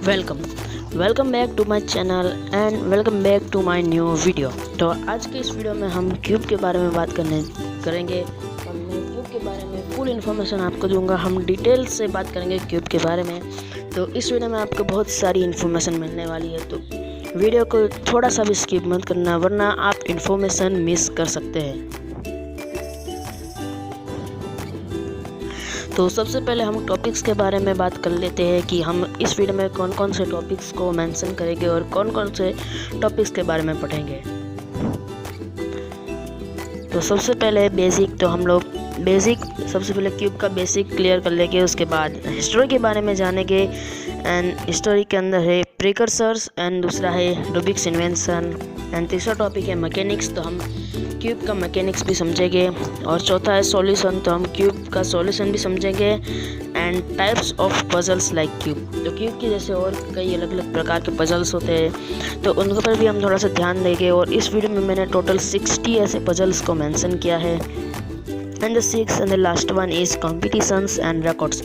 Welcome welcome back to my channel and welcome back to my new video. तो आज के इस video में हम क्यूब के बारे में बात करेंगे और मैं क्यूब के बारे में फुल इन्फॉर्मेशन आपको दूंगा। हम डिटेल से बात करेंगे क्यूब के बारे में। तो इस वीडियो में आपको बहुत सारी इन्फॉर्मेशन मिलने वाली है, तो वीडियो को थोड़ा सा भी स्किप मत करना, वरना आप इन्फॉर्मेशन मिस कर सकते हैं। तो सबसे पहले हम टॉपिक्स के बारे में बात कर लेते हैं कि हम इस वीडियो में कौन कौन से टॉपिक्स को मेंशन करेंगे और कौन कौन से टॉपिक्स के बारे में पढ़ेंगे। तो सबसे पहले बेसिक, तो हम लोग सबसे पहले क्यूब का बेसिक क्लियर कर लेंगे। उसके बाद हिस्ट्री के बारे में जानेंगे एंड हिस्ट्री के अंदर है प्रिकर्सर्स एंड दूसरा है रूबिक्स इन्वेंशन एंड तीसरा टॉपिक है मैकेनिक्स, तो हम क्यूब का मैकेनिक्स भी समझेंगे। और चौथा है सॉल्यूशन, तो हम क्यूब का सॉल्यूशन भी समझेंगे and types of puzzles like cube. तो क्यूब की जैसे और कई अलग अलग प्रकार के पजल्स होते हैं, तो उनके पर भी हम थोड़ा सा ध्यान देंगे। और इस वीडियो में मैंने टोटल 60 ऐसे पजल्स को मेंशन किया है and the six and the last one is competitions and records.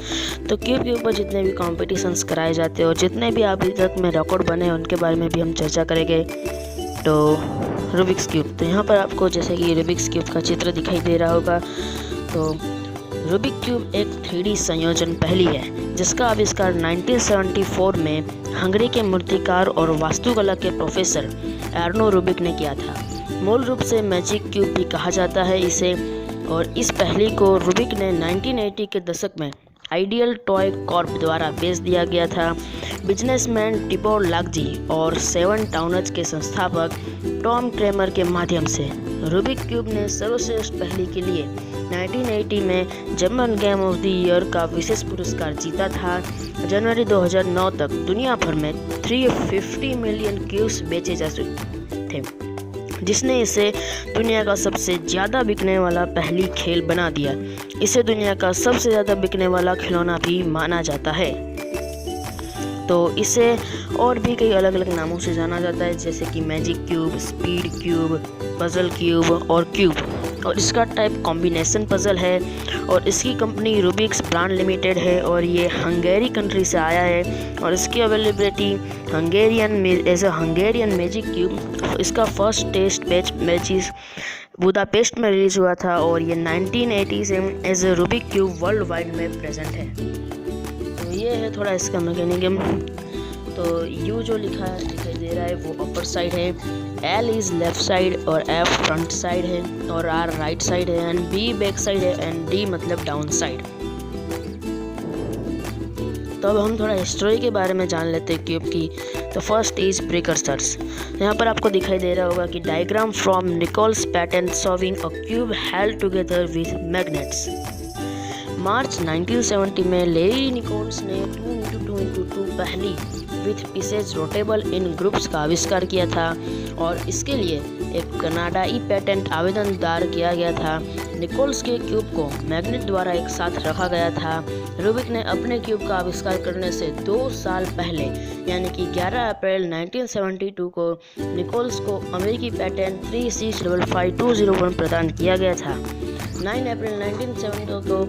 तो क्यूब के ऊपर जितने भी कॉम्पिटिशन्स कराए जाते हैं और जितने भी अभी तक में रिकॉर्ड बने हैं उनके बारे में भी हम चर्चा करेंगे। तो रूबिक्स क्यूब, तो यहाँ पर आपको जैसे कि रूबिक्स क्यूब का चित्र दिखाई दे रहा होगा। तो रूबिक क्यूब एक 3D संयोजन पहली है जिसका आविष्कार 1974 में हंगरी के मूर्तिकार और वास्तुकला के प्रोफेसर एर्नो रूबिक ने किया था। मूल रूप से मैजिक क्यूब भी कहा जाता है इसे, और इस पहली को रूबिक ने 1980 के दशक में आइडियल टॉय कॉर्प द्वारा बेच दिया गया था। बिजनेसमैन टिबोर लाक्जी और सेवन टाउनर्स के संस्थापक टॉम क्रेमर के माध्यम से रूबिक क्यूब ने सर्वश्रेष्ठ पहली के लिए 1980 में German game of the year का विशेष पुरस्कार जीता था। जनवरी 2009 तक दुनिया भर में 350 मिलियन क्यूब्स बेचे जा चुके थे, जिसने इसे दुनिया का सबसे ज़्यादा बिकने वाला पहली खेल बना दिया। इसे दुनिया का सबसे ज़्यादा बिकने वाला खिलौना भी माना जाता है। तो इसे और भी कई अलग अलग नामों से जाना जाता है, जैसे कि magic cube, speed cube, puzzle cube और क्यूब। और इसका टाइप कॉम्बिनेशन पजल है और इसकी कंपनी रूबिक्स ब्रांड लिमिटेड है और ये हंगेरी कंट्री से आया है। और इसकी अवेलेबिलिटी हंगेरियन मैजिक क्यूब, इसका फर्स्ट टेस्ट मैचेस बुदापेस्ट में रिलीज हुआ था और ये 1980 से as a Rubik cube world wide में प्रेजेंट है। तो ये है थोड़ा इसका मैकेनिज्म। तो यू जो लिखा है दिखाई दे रहा है वो अपर साइड है, एल इज़ लेफ्ट साइड और एफ फ्रंट साइड है और आर राइट साइड है एंड बी बैक साइड है एंड डी मतलब डाउन साइड। तो अब हम थोड़ा हिस्ट्री के बारे में जान लेते हैं क्यूब की। तो फर्स्ट इज प्रिकर्सर्स। यहाँ पर आपको दिखाई दे रहा होगा कि diagram from Nichols patent showing a cube held together with magnets. मार्च 1970 में लेरी निकोल्स ने 2x2x2 पहली with pieces rotatable in groups का आविष्कार किया था और इसके लिए एक कनाडाई पेटेंट आवेदन दायर किया गया था। निकोल्स के क्यूब को मैग्नेट द्वारा एक साथ रखा गया था। रूबिक ने अपने क्यूब का आविष्कार करने से 2 साल पहले यानी कि 11 अप्रैल 1972 को निकोल्स को अमेरिकी पेटेंट 3655201 प्रदान किया गया था। 9 अप्रैल 1972 को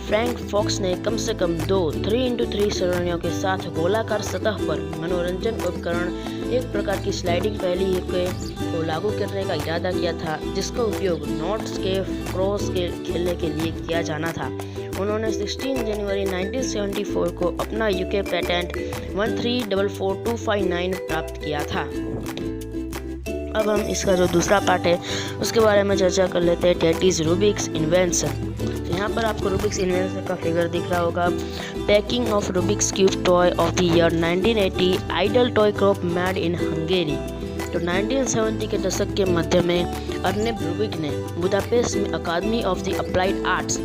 फ्रैंक फॉक्स ने कम से कम 2 3x3 सरणियों के साथ गोलाकार सतह पर मनोरंजन उपकरण, एक प्रकार की स्लाइडिंग पहेली को लागू करने का इरादा किया था, जिसका उपयोग नोट्स के क्रॉस के खेलने के लिए किया जाना था। उन्होंने 16 जनवरी 1974 को अपना यूके पेटेंट 1344259 प्राप्त किया था। अब हम इसका जो दूसरा पार्ट है उसके बारे में चर्चा कर लेते हैं, डेट इज रूबिक्स इन्वेंशन। तो यहाँ पर आपको रूबिक्स इन्वेंशन का फिगर दिख रहा होगा। Packing of Rubik's cube toy of the year 1980 ideal toy corp made in Hungary. तो 1970 के दशक के मध्य में अर्नेब रूबिक ने बुदापेस्ट में academy of the applied arts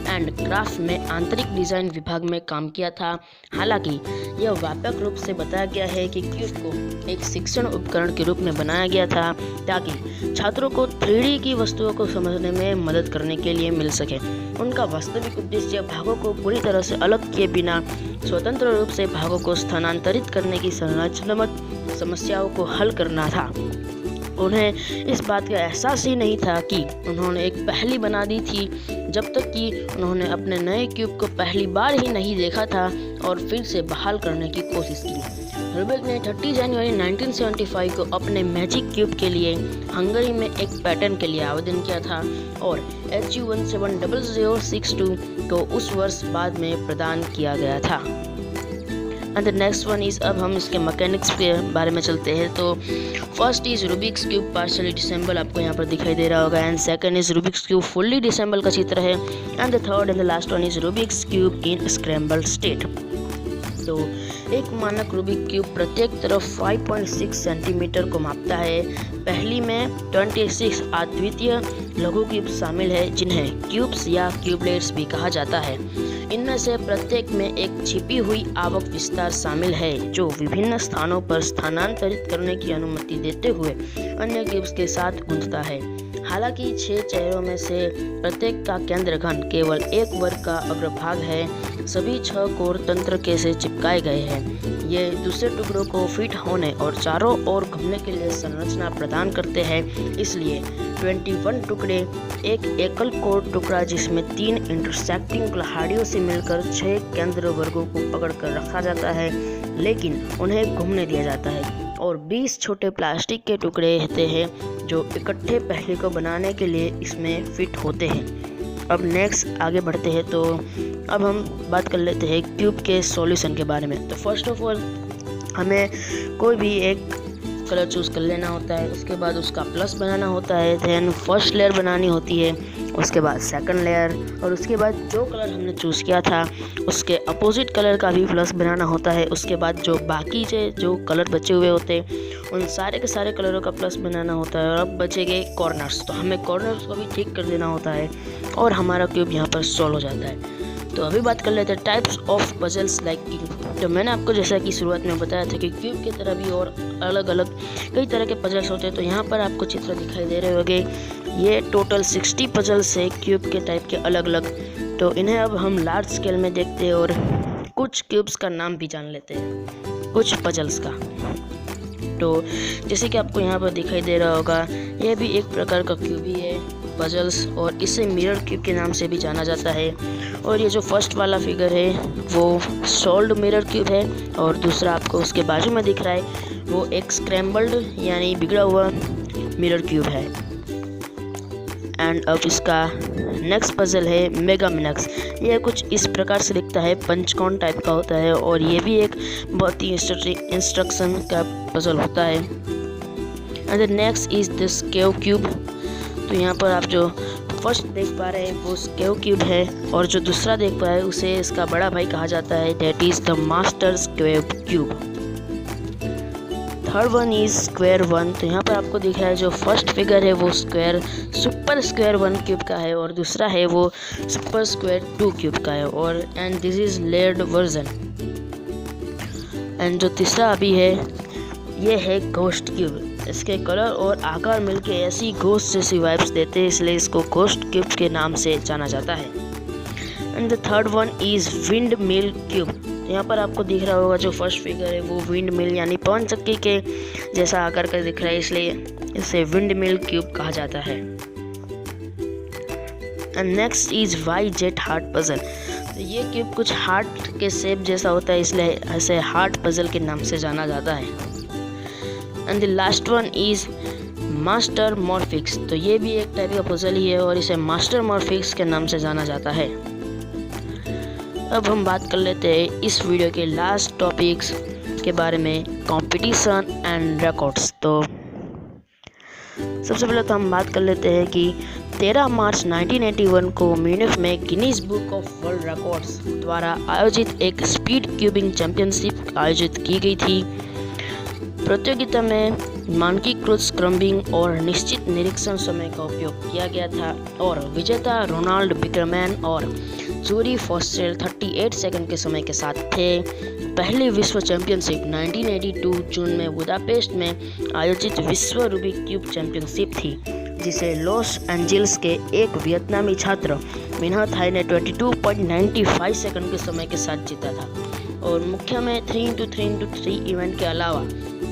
and craft में आंतरिक डिजाइन विभाग में काम किया था। हालांकि यह व्यापक रूप से बताया गया है कि क्यूब को एक शिक्षण उपकरण के रूप में बनाया गया था ताकि छात्रों को 3D की वस्तुओं को समझने में मदद करने के लिए मिल सके। उनका वास्तविक उद्देश्य भागों को पूरी तरह से अलग किए बिना स्वतंत्र रूप से भागों को स्थानांतरित करने की संरचनात्मक समस्याओं को हल करना था। उन्हें इस बात का एहसास ही नहीं था कि उन्होंने एक पहेली बना दी थी, जब तक कि उन्होंने अपने नए क्यूब को पहली बार ही नहीं देखा था और फिर से बहाल करने की कोशिश की। रूबिक ने 30 जनवरी 1975 को अपने मैजिक क्यूब के लिए हंगरी में एक पैटर्न के लिए आवेदन किया था और HU170062 को उस वर्ष बाद में प्रदान किया गया था। And the next one is, अब हम इसके मैकेनिक्स के बारे में चलते हैं। तो first is Rubik's cube partially disassemble, आपको यहाँ पर दिखाई दे रहा होगा। And second is Rubik's cube fully disassemble का चित्र है। And the third and the last one is Rubik's cube in scrambled state. तो एक मानक रूबिक क्यूब प्रत्येक तरफ 5.6 सेंटीमीटर को मापता है। पहली में 26 अद्वितीय लघु क्यूब शामिल है, जिन्हें क्यूब्स या क्यूबलेट्स भी कहा जाता है। इनमें से प्रत्येक में एक छिपी हुई आवक विस्तार शामिल है, जो विभिन्न स्थानों पर स्थानांतरित करने की अनुमति देते हुए अन्य क्यूब्स के साथ गूंथता है। हालांकि 6 चेहरों में से प्रत्येक का केंद्र घन केवल एक वर्ग का अग्रभाग है। सभी 6 कोर तंत्र के से चिपकाए गए हैं। ये दूसरे टुकड़ों को फिट होने और चारों ओर घूमने के लिए संरचना प्रदान करते हैं। इसलिए 21 टुकड़े एक एकल कोर टुकड़ा जिसमें 3 इंटरसेक्टिंग कुल्हाड़ियों से मिलकर 6 केंद्र वर्गों को पकड़कर रखा जाता है, लेकिन उन्हें घूमने दिया जाता है। और 20 छोटे प्लास्टिक के टुकड़े होते हैं जो इकट्ठे पहले को बनाने के लिए इसमें फिट होते हैं। अब नेक्स्ट आगे बढ़ते हैं। तो अब हम बात कर लेते हैं क्यूब के सॉल्यूशन के बारे में। तो फर्स्ट ऑफ ऑल हमें कोई भी एक कलर चूज़ कर लेना होता है, उसके बाद उसका प्लस बनाना होता है, देन फर्स्ट लेयर बनानी होती है, उसके बाद सेकंड लेयर, और उसके बाद जो कलर हमने चूज़ किया था उसके अपोजिट कलर का भी प्लस बनाना होता है। उसके बाद जो बाकी जो कलर बचे हुए होते हैं उन सारे के सारे कलरों का प्लस बनाना होता है। और अब बचेंगे कॉर्नर्स, तो हमें कॉर्नर्स को भी ठीक कर देना होता है और हमारा क्यूब यहाँ पर सॉल्व हो जाता है। तो अभी बात कर लेते हैं types of puzzles like cube. तो मैंने आपको जैसा कि शुरुआत में बताया था कि क्यूब की तरह भी और अलग अलग कई तरह के पजल्स होते हैं। तो यहाँ पर आपको चित्र दिखाई दे रहे होंगे, ये टोटल 60 पजल्स है क्यूब के टाइप के अलग अलग। तो इन्हें अब हम लार्ज स्केल में देखते हैं और कुछ क्यूब्स का नाम भी जान लेते हैं, कुछ पजल्स का। तो जैसे कि आपको यहाँ पर दिखाई दे रहा होगा, यह भी एक प्रकार का क्यूब ही है पजल्स, और इसे मिरर क्यूब के नाम से भी जाना जाता है। और ये जो फर्स्ट वाला फिगर है वो सॉल्व्ड मिरर क्यूब है, और दूसरा आपको उसके बाजू में दिख रहा है वो एक स्क्रैम्बल्ड यानी बिगड़ा हुआ मिरर क्यूब है। एंड अब इसका नेक्स्ट पजल है मेगामिनक्स। यह कुछ इस प्रकार से दिखता है, पंचकोण टाइप का होता है, और ये भी एक बहुत ही इंस्ट्रक्शन का पजल होता है। And the next is the skew cube. तो यहाँ पर आप जो फर्स्ट देख पा रहे हैं वो स्केव क्यूब है, और जो दूसरा देख पा रहे हैं उसे इसका बड़ा भाई कहा जाता है, that is the master skew cube. Third one is square one. तो यहाँ पर आपको दिख रहा है जो फर्स्ट फिगर है वो सुपर स्क्वायर 1 क्यूब का है, और दूसरा है वो सुपर स्क्वायर 2 क्यूब का है, और and this is layered version. And जो तीसरा अभी है ये है घोस्ट क्यूब। इसके कलर और आकार मिलके ऐसी घोस्ट जैसी वाइब्स देते हैं, इसलिए इसको घोस्ट क्यूब के नाम से जाना जाता है। And the third one is wind mill cube. यहाँ पर आपको दिख रहा होगा जो फर्स्ट फिगर है वो विंड मिल यानी पवन चक्की के जैसा आकार का दिख रहा है, इसलिए इसे विंड मिल क्यूब कहा जाता है। And next is Y jet heart puzzle. तो ये क्यूब कुछ हार्ट के शेप जैसा होता है, इसलिए इसे हार्ट पजल के नाम से जाना जाता है। And the last one is master morphix. तो ये भी एक टाइप का पजल ही है और इसे मास्टर मॉर्फिक्स के नाम से जाना जाता है। अब हम बात कर लेते हैं इस वीडियो के लास्ट टॉपिक्स के बारे में, कंपटीशन एंड रिकॉर्ड्स। तो सबसे पहले तो हम बात कर लेते हैं कि 13 मार्च 1981 को म्यूनिख में Guinness book of world records द्वारा आयोजित एक स्पीड क्यूबिंग चैंपियनशिप आयोजित की गई थी। प्रतियोगिता में मानकीकृत स्क्रम्बिंग और निश्चित निरीक्षण समय का उपयोग किया गया था, और विजेता रोनाल्ड बिकरमैन और जूरी फॉस्टेल 38 सेकंड के समय के साथ थे। पहली विश्व चैंपियनशिप 1982 जून में बुदापेस्ट में आयोजित विश्व रूबिक क्यूब चैंपियनशिप थी, जिसे लॉस एंजल्स के एक वियतनामी छात्र मिन्हा थाई ने 22.95 सेकंड के समय के साथ जीता था। और मुख्य में 3x3x3 इवेंट के अलावा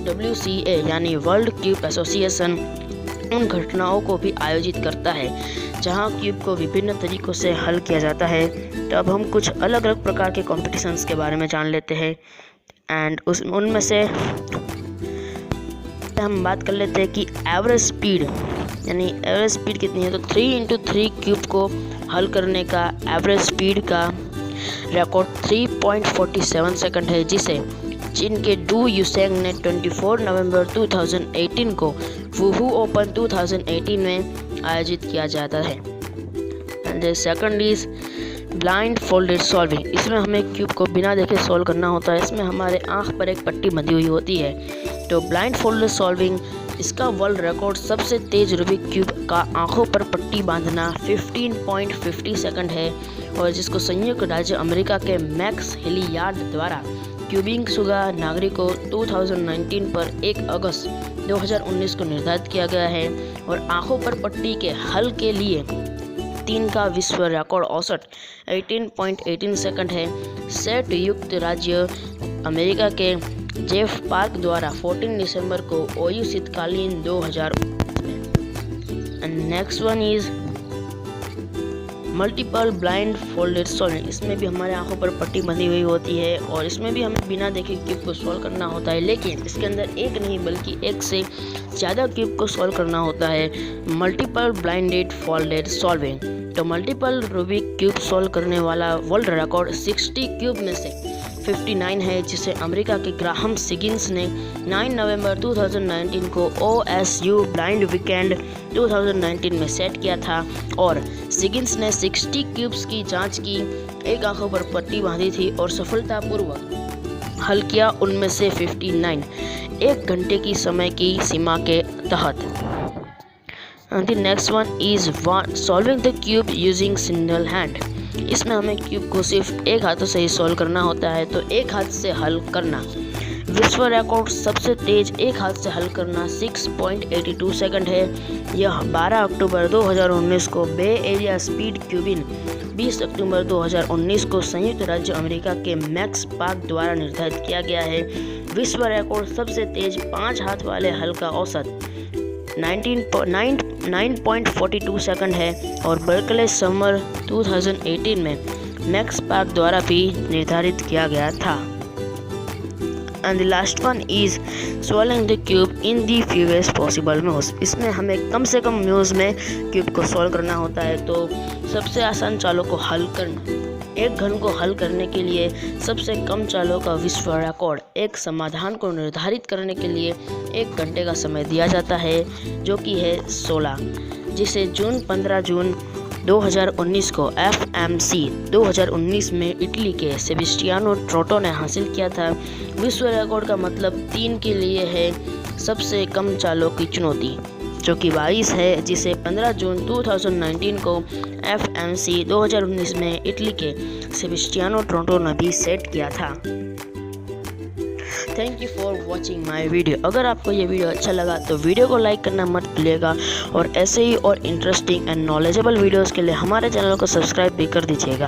WCA यानी वर्ल्ड क्यूब एसोसिएशन उन घटनाओं को भी आयोजित करता है जहां क्यूब को विभिन्न तरीकों से हल किया जाता है। तो अब हम कुछ अलग अलग प्रकार के कॉम्पिटिशन्स के बारे में जान लेते हैं एंड उनमें से हम बात कर लेते हैं कि एवरेज स्पीड यानी एवरेज स्पीड कितनी है। तो 3x3 क्यूब को हल करने का एवरेज स्पीड का रिकॉर्ड 3.47 सेकंड है, जिसे चीन के डू यूसेंग ने 24 नवंबर 2018 को वुहू ओपन 2018 में आयोजित किया जाता है। And the second is blind folded solving. इसमें हमें क्यूब को बिना देखे सॉल्व करना होता है। इसमें हमारे आँख पर एक पट्टी बंधी हुई होती है। तो ब्लाइंड फोल्डेड सॉल्विंग इसका वर्ल्ड रिकॉर्ड सबसे तेज रूबिक क्यूब का आंखों पर पट्टी बांधना 15.50 सेकंड है, और जिसको संयुक्त राज्य अमेरिका के मैक्स हिलियार्ड द्वारा क्यूबिंग शुदा नागरिकों 2019 पर 1 अगस्त 2019 को निर्धारित किया गया है। और आंखों पर पट्टी के हल के लिए 3 का विश्व रिकॉर्ड औसत 18.18 सेकंड है, सेट युक्त राज्य अमेरिका के जेफ पार्क द्वारा 14 दिसंबर को ओयू शीतकालीन 2000 में। Next one is multiple blind folded solving. इसमें भी हमारे आंखों पर पट्टी बंधी हुई होती है और इसमें भी हमें बिना देखे क्यूब को सॉल्व करना होता है, लेकिन इसके अंदर एक नहीं बल्कि एक से ज़्यादा क्यूब को सॉल्व करना होता है। Multiple blinded folded solving. तो मल्टीपल रूबिक क्यूब सॉल्व करने वाला वर्ल्ड रिकॉर्ड 60 क्यूब में से 59 है, जिसे अमेरिका के ग्राहम सिगिंस ने 9 नवंबर 2019 को OSU ब्लाइंड वीकेंड 2019 में सेट किया था। और सिगिंस ने 60 क्यूब्स की जांच की, एक आंखों पर पट्टी बांधी थी और सफलतापूर्वक हल किया उनमें से 59 1 घंटे की समय की सीमा के तहत। The next one is solving the cube using single hand। इसमें हमें क्यूब को सिर्फ एक हाथों से ही सॉल्व करना होता है, तो एक हाथ से हल करना। विश्व रिकॉर्ड सबसे तेज एक हाथ से हल करना 6.82 सेकंड है। यह 12 अक्टूबर 2019 को बे एरिया स्पीड क्यूबिन 20 अक्टूबर 2019 को संयुक्त राज्य अमेरिका के मैक्स पार्क द्वारा निर्धारित किया गया है। विश्व रिकॉर्ड सबसे तेज 5 हाथ वाले हल का औसत 9.42 सेकंड है और बर्कले समर 2018 में मैक्स पार्क द्वारा भी निर्धारित किया गया था। And the last one is solving the cube in the fewest possible moves. इसमें हमें कम से कम मूव्स में क्यूब को सॉल्व करना होता है। तो सबसे आसान चालों को हल करना, एक घन को हल करने के लिए सबसे कम चालों का विश्व रिकॉर्ड, एक समाधान को निर्धारित करने के लिए 1 घंटे का समय दिया जाता है, जो कि है 16, जिसे 15 जून 2019 को FMC 2019 में इटली के सेबेस्टियानो ट्रोटो ने हासिल किया था। विश्व रिकॉर्ड का मतलब 3 के लिए है सबसे कम चालों की चुनौती, जो कि 22 है, जिसे 15 जून 2019 को FMC 2019 में इटली के सेबेस्टियानो ट्रोटो ने भी सेट किया था। Thank you for watching my video. अगर आपको ये वीडियो अच्छा लगा तो वीडियो को लाइक करना मत भूलिएगा, और ऐसे ही और इंटरेस्टिंग एंड नॉलेजेबल वीडियोज़ के लिए हमारे चैनल को सब्सक्राइब भी कर दीजिएगा।